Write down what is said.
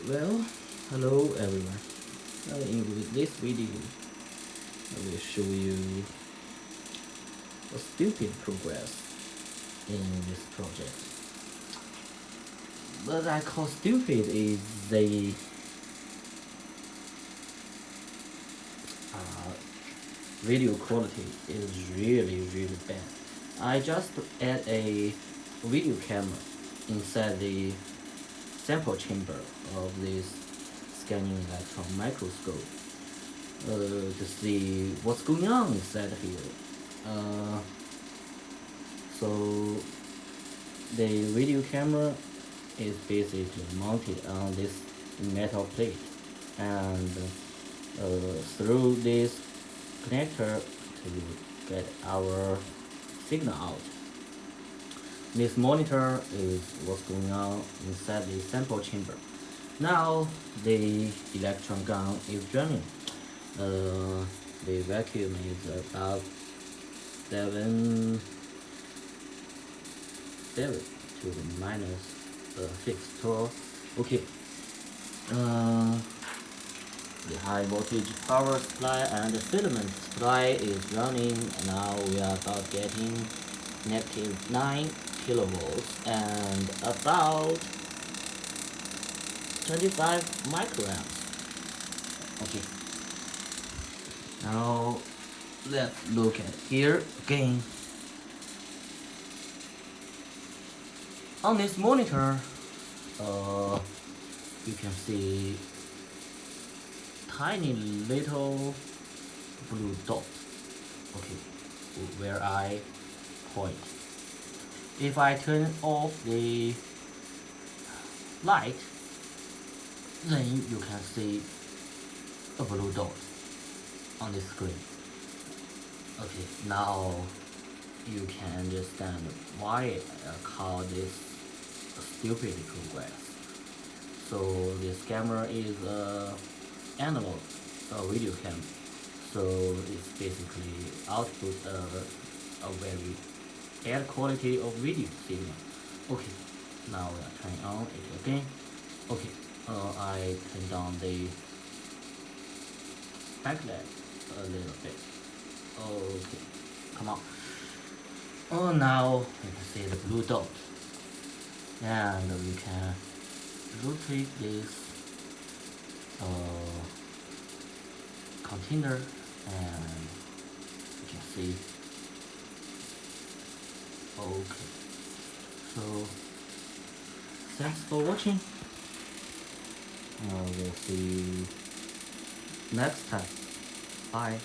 Well, hello everyone. In this video, I will show you a stupid progress in this project. What I call stupid is the uh, video quality is really bad. I just add a video camera inside the sample chamber of this scanning electron microscope to see what's going on inside here. Uh, so the video camera is basically mounted on this metal plate, and through this connector to get our signal out. This monitor is what's going on inside the sample chamber. Now the electron gun is running. The vacuum is about 7 to the minus 6 12. Okay. The high voltage power supply and the filament supply is running. Now we are about getting -9 kilovolts and about 25 microamps. Okay. Now let's look at here again. On this monitor, you can see tiny little blue dot. Okay, where I point. If I turn off the light, then you can see a blue dot on the screen. Okay, now you can understand why I call this a stupid progress. So this camera is analog video camera, so it's basically output a very bad quality of video signal. Okay, now we are turning on it again. Okay, I turn down the backlight a little bit. Okay, come on. Oh, now you can see the blue dot, and we can rotate this container, and you can see. Okay, so thanks for watching. We'll see you next time. Bye.